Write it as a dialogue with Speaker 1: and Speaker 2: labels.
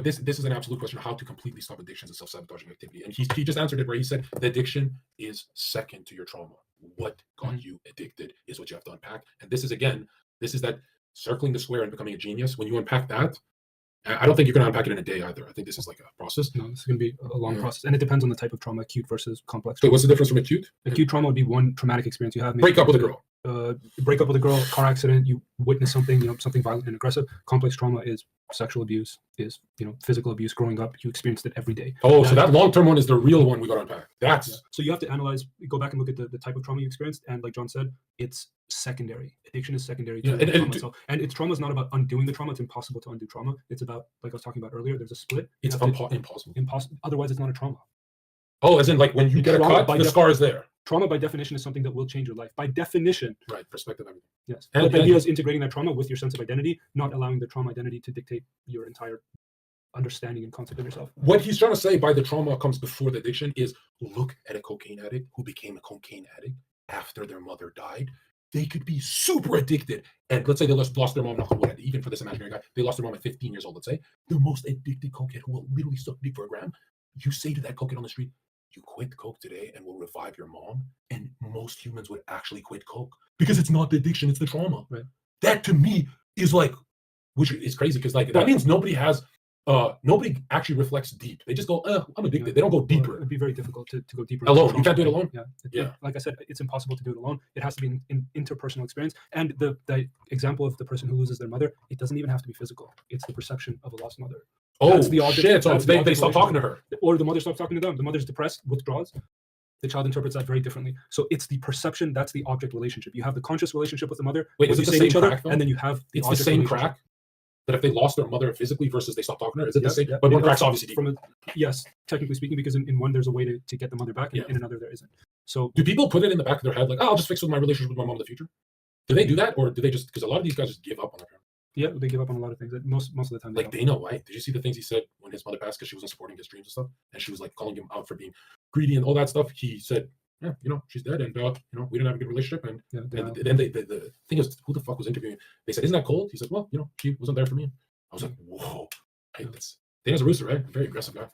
Speaker 1: This is an absolute question of how to completely stop addictions and self-sabotaging activity. And he just answered it where he said the addiction is second to your trauma. What got you addicted is what you have to unpack. And this is that circling the square and becoming a genius. When you unpack that, I don't think you're going to unpack it in a day either. I think this is like a process.
Speaker 2: No, this is going to be a long process. And it depends on the type of trauma, acute versus complex.
Speaker 1: So what's the difference from acute?
Speaker 2: Acute trauma would be one traumatic experience you have.
Speaker 1: Break up with a girl.
Speaker 2: Break up with a girl, car accident, you witness something, something violent and aggressive. Complex trauma is sexual abuse, is physical abuse growing up. You experienced it every day.
Speaker 1: Oh, so that long-term one is the real one we got to unpack.
Speaker 2: So you have to analyze, go back and look at the type of trauma you experienced, and like John said, it's secondary. Addiction is secondary to the trauma itself. And trauma is not about undoing the trauma. It's impossible to undo trauma. It's about, like I was talking about earlier, there's a split.
Speaker 1: It's impossible.
Speaker 2: Otherwise, it's not a trauma.
Speaker 1: Oh, as in like when you get a cut, the scar is there.
Speaker 2: Trauma by definition is something that will change your life. By definition.
Speaker 1: Right, perspective, everything.
Speaker 2: Yes. But the idea is integrating that trauma with your sense of identity, not allowing the trauma identity to dictate your entire understanding and concept of yourself.
Speaker 1: What he's trying to say by the trauma comes before the addiction is look at a cocaine addict who became a cocaine addict after their mother died. They could be super addicted. And let's say they lost their mom, even for this imaginary guy, they lost their mom at 15 years old, let's say. The most addicted cokehead who will literally suck dick for a gram. You say to that cokehead on the street, you quit coke today and we'll revive your mom, and most humans would actually quit coke because it's not the addiction, it's the trauma.
Speaker 2: Right.
Speaker 1: That to me is like, which is crazy because like that means nobody actually reflects deep. They just go, I'm addicted. They don't go deeper.
Speaker 2: It'd be very difficult to go deeper
Speaker 1: alone. You can't do it alone.
Speaker 2: Yeah. Like I said, it's impossible to do it alone. It has to be an interpersonal experience. And the example of the person who loses their mother, it doesn't even have to be physical. It's the perception of a lost mother.
Speaker 1: Oh, that's the object, shit. So they stop talking to her.
Speaker 2: Or the mother stops talking to them. The mother's depressed, withdraws. The child interprets that very differently. So it's the perception, that's the object relationship. You have the conscious relationship with the mother.
Speaker 1: Wait, is it the same crack,
Speaker 2: and then you have
Speaker 1: the same crack? That if they lost their mother physically versus they stopped talking to her, is it the same?
Speaker 2: Yeah.
Speaker 1: But one crack's obviously deeper.
Speaker 2: Yes, technically speaking, because in one there's a way to get the mother back, and in another there isn't. So
Speaker 1: do people put it in the back of their head like, I'll just fix with my relationship with my mom in the future? Do they do that, or do they just, because a lot of these guys just give up on their parents?
Speaker 2: Yeah, they give up on a lot of things. Most of the time.
Speaker 1: Like Dana White, did you see the things he said when his mother passed because she wasn't supporting his dreams and stuff? And she was like calling him out for being greedy and all that stuff. He said, yeah, she's dead, and we didn't have a good relationship. And then the thing is, who the fuck was interviewing? They said, isn't that cold? He said, well, she wasn't there for me. I was like, whoa. Hey, Dana's a rooster, right? Very aggressive guy.